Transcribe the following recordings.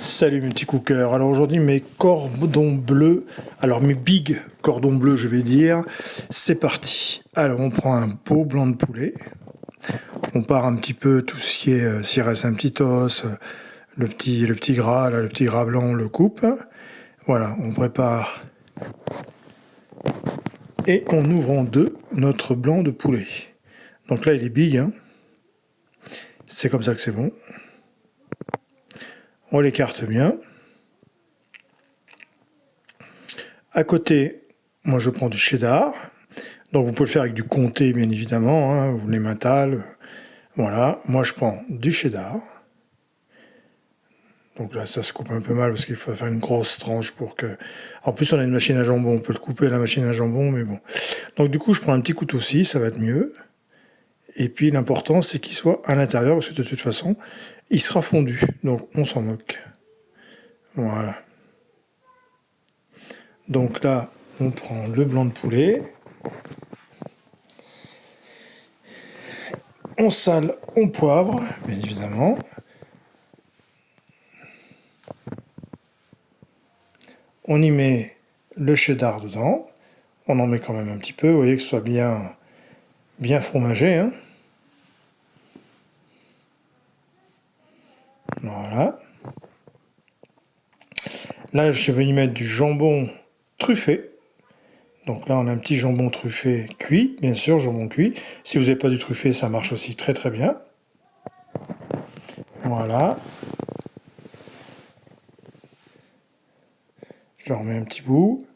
Salut mes petits cookers, alors aujourd'hui mes cordons bleus, alors mes big cordons bleus je vais dire, c'est parti. Alors on prend un beau blanc de poulet, on part un petit peu tout ce qui est, s'il reste un petit os, le petit gras, là, le petit gras blanc on le coupe, voilà on prépare et on ouvre en deux notre blanc de poulet. Donc là il est big, hein. C'est comme ça que c'est bon. On l'écarte bien. À côté, moi je prends du cheddar. Donc vous pouvez le faire avec du comté bien évidemment, hein, ou les mentales. Voilà, moi je prends du cheddar. Donc là ça se coupe un peu mal parce qu'il faut faire une grosse tranche pour que... En plus on a une machine à jambon, on peut le couper à la machine à jambon, mais bon. Donc du coup je prends un petit couteau-ci, ça va être mieux. Et puis l'important c'est qu'il soit à l'intérieur parce que de toute façon il sera fondu. Donc on s'en moque. Voilà. Donc là on prend le blanc de poulet. On sale, on poivre, bien évidemment. On y met le cheddar dedans. On en met quand même un petit peu, vous voyez que ce soit bien fromagé, hein. Voilà. Là, je vais y mettre du jambon truffé. Donc là, on a un petit jambon truffé cuit, bien sûr, jambon cuit. Si vous n'avez pas du truffé, ça marche aussi très très bien. Voilà. Je remets un petit bout.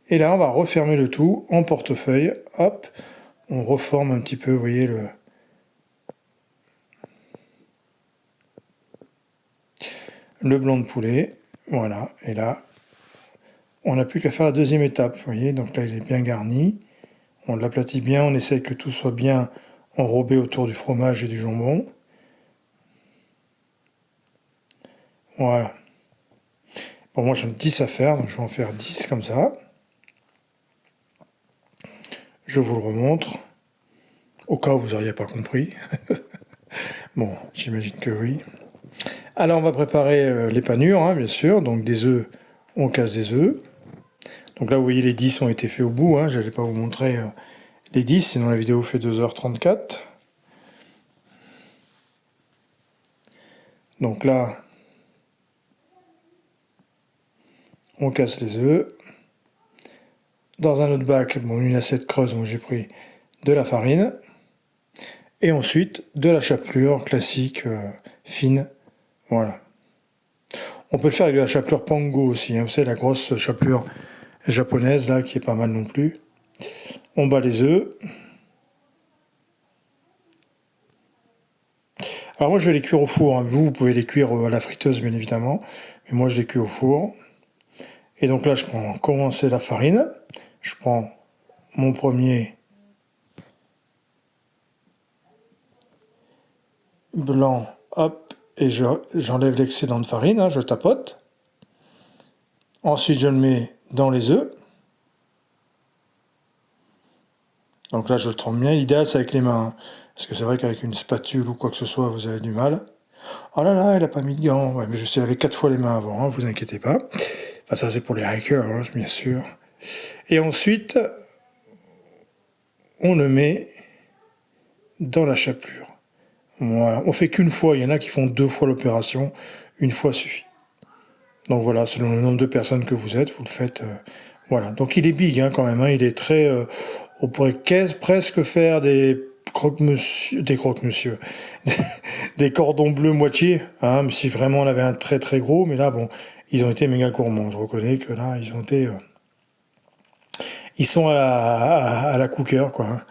Et là, on va refermer le tout en portefeuille. Hop, on reforme un petit peu, vous voyez, le blanc de poulet. Voilà, et là, on n'a plus qu'à faire la deuxième étape, vous voyez, donc là il est bien garni, on l'aplatit bien, on essaie que tout soit bien enrobé autour du fromage et du jambon. Voilà. Bon, moi j'en ai 10 à faire, donc je vais en faire 10 comme ça. Je vous le remontre, au cas où vous n'auriez pas compris. Bon, j'imagine que oui. Alors on va préparer les panures, hein, bien sûr, donc des œufs, on casse des œufs. Donc là vous voyez les 10 ont été faits au bout, hein, je n'allais pas vous montrer les 10, sinon la vidéo fait 2h34. Donc là, on casse les œufs. Dans un autre bac, bon, une assiette creuse, donc j'ai pris de la farine. Et ensuite, de la chapelure classique, fine. Voilà. On peut le faire avec de la chapelure pango aussi, hein, vous savez, la grosse chapelure japonaise, là, qui est pas mal non plus. On bat les œufs. Alors moi, je vais les cuire au four, hein. Vous pouvez les cuire à la friteuse, bien évidemment. Mais moi, je les cuis au four. Et donc là, je prends commencer la farine. Je prends mon premier blanc, hop, et j'enlève l'excédent de farine, hein, je tapote. Ensuite, je le mets dans les œufs. Donc là, je le trempe bien. L'idéal, c'est avec les mains, hein, parce que c'est vrai qu'avec une spatule ou quoi que ce soit, vous avez du mal. Oh là là, elle a pas mis de gants. Ouais, mais je suis avec 4 fois les mains avant, hein, vous inquiétez pas. Enfin, ça, c'est pour les hackers, hein, bien sûr. Et ensuite, on le met dans la chapelure. Voilà. On fait qu'une fois. Il y en a qui font 2 fois l'opération. Une fois suffit. Donc voilà, selon le nombre de personnes que vous êtes, vous le faites. Voilà. Donc il est big, hein, quand même. Hein. Il est très. On pourrait presque faire des croque-monsieur, des cordons bleus moitié. Hein, si vraiment on avait un très très gros, mais là, bon, ils ont été méga gourmands. Je reconnais que là, ils ont été. Ils sont à la cooker, quoi. Hein,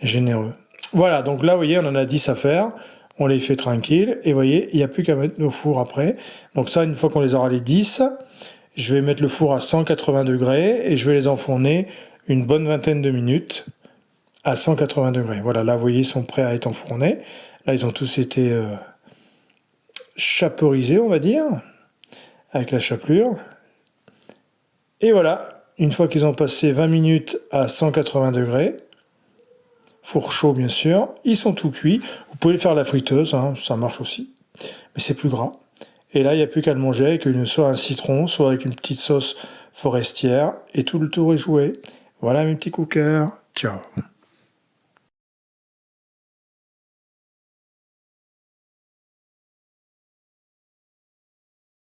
généreux. Voilà, donc là, vous voyez, on en a 10 à faire. On les fait tranquilles. Et vous voyez, il n'y a plus qu'à mettre nos fours après. Donc ça, une fois qu'on les aura les 10, je vais mettre le four à 180 degrés et je vais les enfourner une bonne vingtaine de minutes à 180 degrés. Voilà, là, vous voyez, ils sont prêts à être enfournés. Là, ils ont tous été chapeaurisés, on va dire, avec la chapelure. Et voilà, une fois qu'ils ont passé 20 minutes à 180 degrés, four chaud bien sûr, ils sont tout cuits. Vous pouvez le faire à la friteuse, hein, ça marche aussi, mais c'est plus gras. Et là, il n'y a plus qu'à le manger avec soit un citron, soit avec une petite sauce forestière, et tout le tour est joué. Voilà mes petits cookers. Ciao.